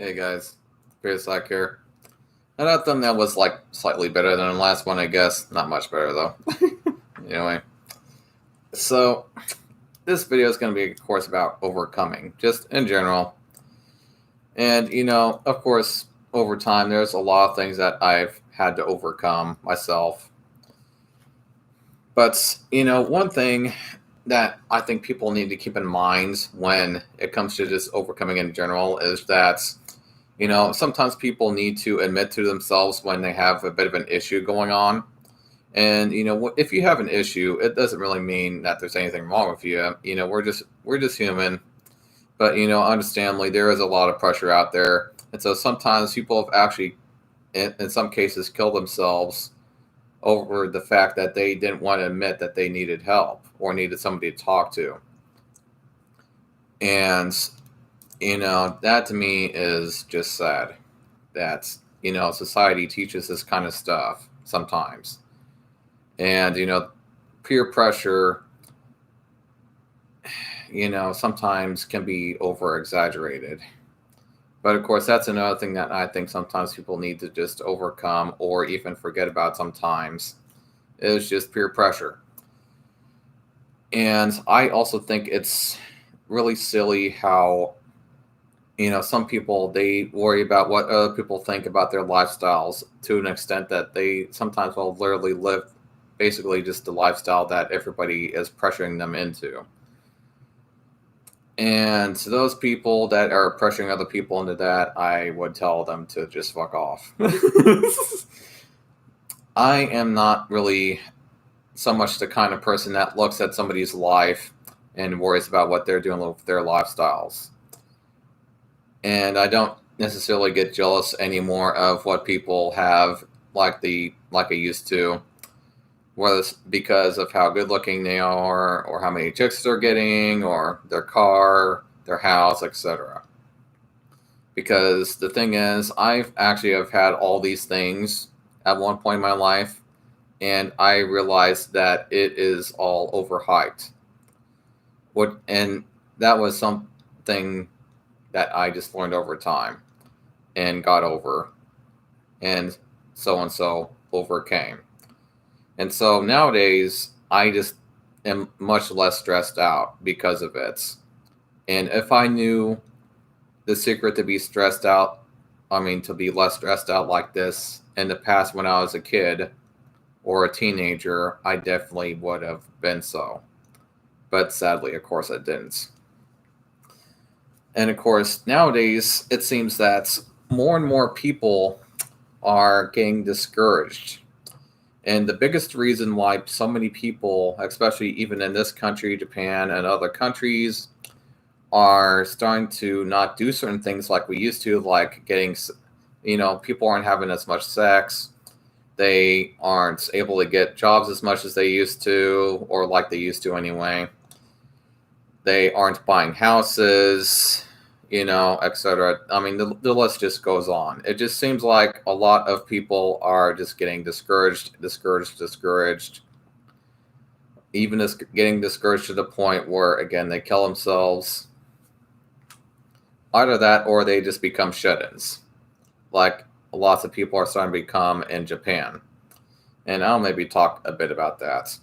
Hey guys, Chris Slack here. Another thumbnail was like slightly better than the last one, I guess. Not much better though. Anyway, so this video is going to be, of course, about overcoming, just in general. And of course, over time, there's a lot of things that I've had to overcome myself. But one thing that I think people need to keep in mind when it comes to just overcoming in general is that sometimes people need to admit to themselves when they have a bit of an issue going on. And if you have an issue, it doesn't really mean that there's anything wrong with you. We're just human. But understandably, there is a lot of pressure out there, and so sometimes people have actually, in some cases, killed themselves over the fact that they didn't want to admit that they needed help or needed somebody to talk to. And that to me is just sad that, society teaches this kind of stuff sometimes. And, peer pressure, sometimes can be over exaggerated. But of course, that's another thing that I think sometimes people need to just overcome or even forget about sometimes is just peer pressure. And I also think it's really silly how some people, they worry about what other people think about their lifestyles to an extent that they sometimes will literally live basically just the lifestyle that everybody is pressuring them into. And to those people that are pressuring other people into that, I would tell them to just fuck off. I am not really so much the kind of person that looks at somebody's life and worries about what they're doing with their lifestyles. And I don't necessarily get jealous anymore of what people have like I used to, whether it's because of how good looking they are or how many chicks they're getting or their car, their house, etc. Because the thing is, I've actually have had all these things at one point in my life, and I realized that it is all overhyped. And that was something that I just learned over time and got over, and so overcame. And so nowadays, I just am much less stressed out because of it. And if I knew the secret to be stressed out, to be less stressed out like this in the past when I was a kid or a teenager, I definitely would have been so. But sadly, of course, I didn't. And of course, nowadays, it seems that more and more people are getting discouraged. And the biggest reason why so many people, especially even in this country, Japan, and other countries, are starting to not do certain things like we used to, like getting, people aren't having as much sex. They aren't able to get jobs as much as they used to, or like they used to anyway. They aren't buying houses, etc. The list just goes on. It just seems like a lot of people are just getting discouraged. Even just getting discouraged to the point where, again, they kill themselves. Either that or they just become shut-ins, like lots of people are starting to become in Japan. And I'll maybe talk a bit about that.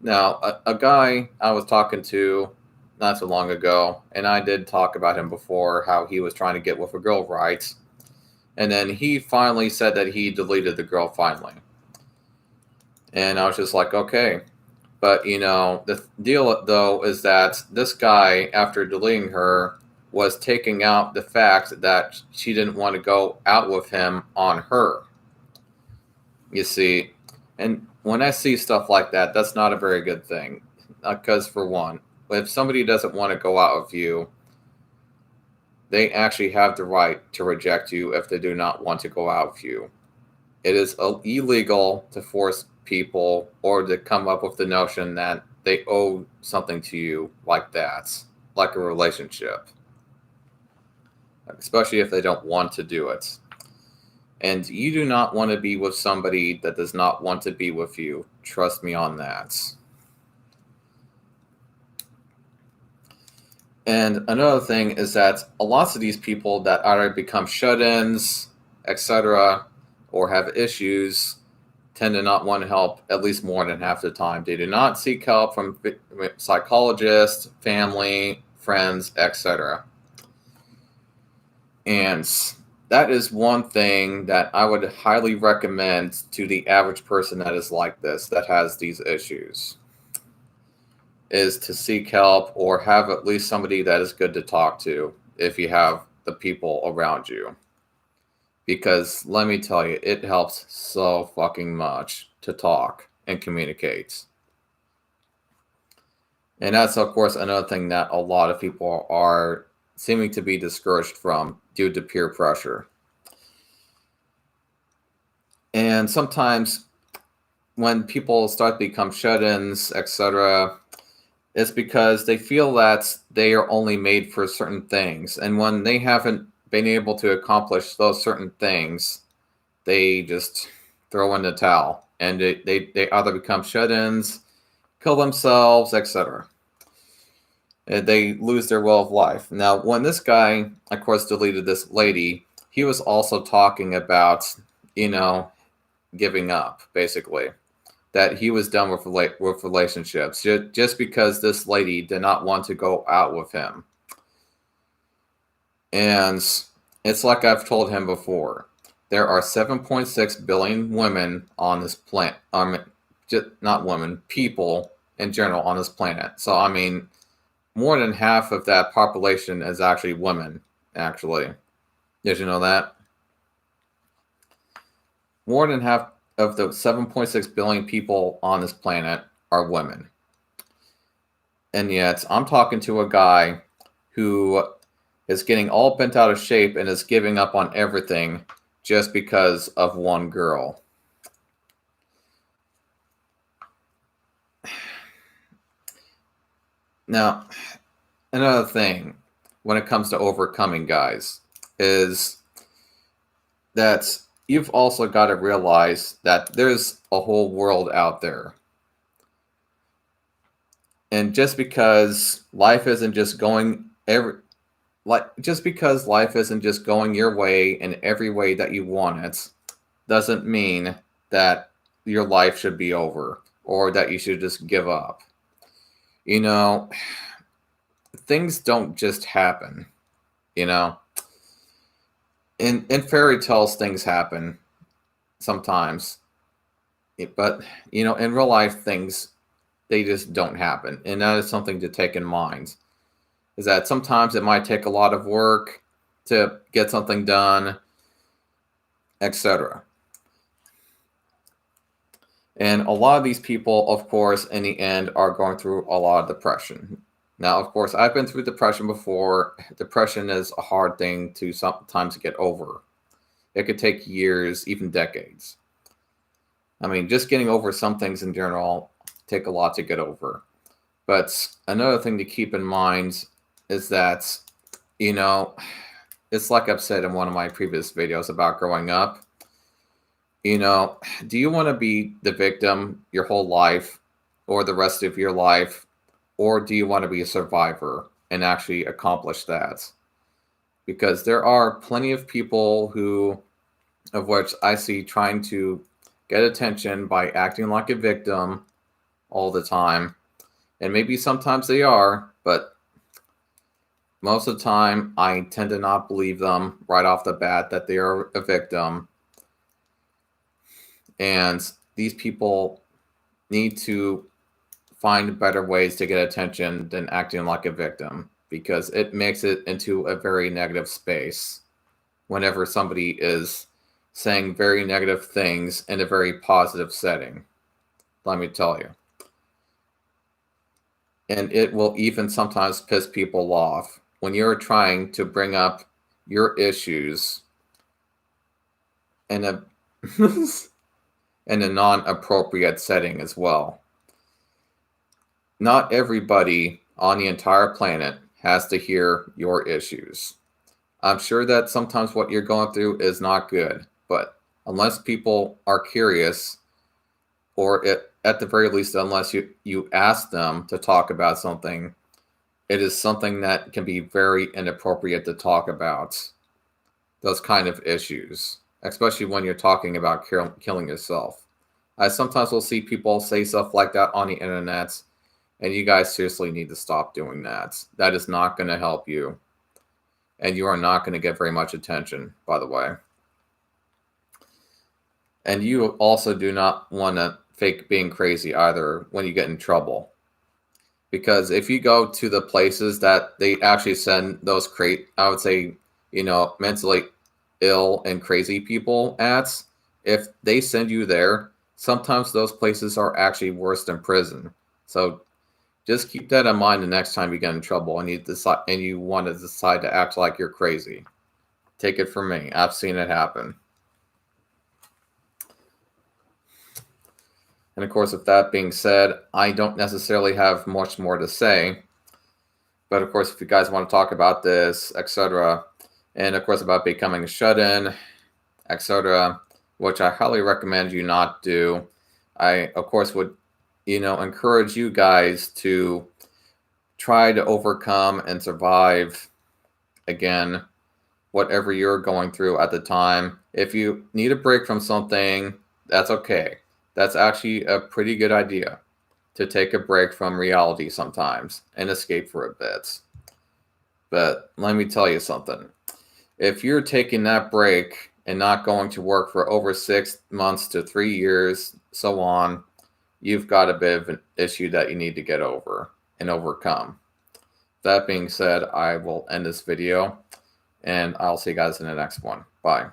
Now, a guy I was talking to not so long ago, and I did talk about him before, how he was trying to get with a girl, right? And then he finally said that he deleted the girl finally. And I was just like, okay. But, the deal, though, is that this guy, after deleting her, was taking out the fact that she didn't want to go out with him on her. You see? And when I see stuff like that, that's not a very good thing. Because, for one, if somebody doesn't want to go out with you, they actually have the right to reject you if they do not want to go out with you. It is illegal to force people or to come up with the notion that they owe something to you like that, like a relationship, especially if they don't want to do it. And you do not want to be with somebody that does not want to be with you. Trust me on that. And another thing is that a lot of these people that either become shut-ins, etc., or have issues tend to not want help at least more than half the time. They do not seek help from psychologists, family, friends, etc. And that is one thing that I would highly recommend to the average person that is like this, that has these issues, is to seek help or have at least somebody that is good to talk to if you have the people around you. Because let me tell you, it helps so fucking much to talk and communicate. And that's, of course, another thing that a lot of people are seeming to be discouraged from due to peer pressure. And sometimes when people start to become shut-ins, etc., it's because they feel that they are only made for certain things. And when they haven't been able to accomplish those certain things, they just throw in the towel. And they either become shut-ins, kill themselves, etc. They lose their will of life. Now, when this guy, of course, deleted this lady, he was also talking about, giving up, basically. That he was done with relationships just because this lady did not want to go out with him. And it's like I've told him before. There are 7.6 billion women on this planet. Not women, people in general on this planet. So, I mean, more than half of that population is actually women, actually. Did you know that? More than half of the 7.6 billion people on this planet are women. And yet, I'm talking to a guy who is getting all bent out of shape and is giving up on everything just because of one girl. Now, another thing when it comes to overcoming, guys, is that you've also got to realize that there's a whole world out there. And just because life isn't just going your way in every way that you want it, doesn't mean that your life should be over or that you should just give up. Things don't just happen, In fairy tales, things happen sometimes. But, in real life, things, they just don't happen. And that is something to take in mind. Is that sometimes it might take a lot of work to get something done, etc. And a lot of these people, of course, in the end, are going through a lot of depression. Now, of course, I've been through depression before. Depression is a hard thing to sometimes get over. It could take years, even decades. I mean, just getting over some things in general take a lot to get over. But another thing to keep in mind is that, it's like I've said in one of my previous videos about growing up. Do you want to be the victim your whole life or the rest of your life? Or do you want to be a survivor and actually accomplish that? Because there are plenty of people of which I see trying to get attention by acting like a victim all the time. And maybe sometimes they are, but most of the time I tend to not believe them right off the bat that they are a victim. And these people need to find better ways to get attention than acting like a victim, because it makes it into a very negative space whenever somebody is saying very negative things in a very positive setting. Let me tell you. And it will even sometimes piss people off when you're trying to bring up your issues in a in a non-appropriate setting as well. Not everybody on the entire planet has to hear your issues. I'm sure that sometimes what you're going through is not good, but unless people are curious, or at the very least, unless you ask them to talk about something, it is something that can be very inappropriate to talk about those kind of issues, especially when you're talking about killing yourself. I sometimes will see people say stuff like that on the internet, and you guys seriously need to stop doing that. That is not going to help you, and you are not going to get very much attention, by the way. And you also do not want to fake being crazy either when you get in trouble. Because if you go to the places that they actually send those I would say, mentally ill and crazy people at, if they send you there, sometimes those places are actually worse than prison. So just keep that in mind the next time you get in trouble and you want to decide to act like you're crazy. Take it from me. I've seen it happen. And of course, with that being said, I don't necessarily have much more to say. But of course, if you guys want to talk about this, etc., and of course about becoming a shut-in, etc., which I highly recommend you not do, I, of course, would, encourage you guys to try to overcome and survive, again, whatever you're going through at the time. If you need a break from something, that's okay. That's actually a pretty good idea, to take a break from reality sometimes and escape for a bit. But let me tell you something. If you're taking that break and not going to work for over 6 months to 3 years, so on, you've got a bit of an issue that you need to get over and overcome. That being said, I will end this video, and I'll see you guys in the next one. Bye.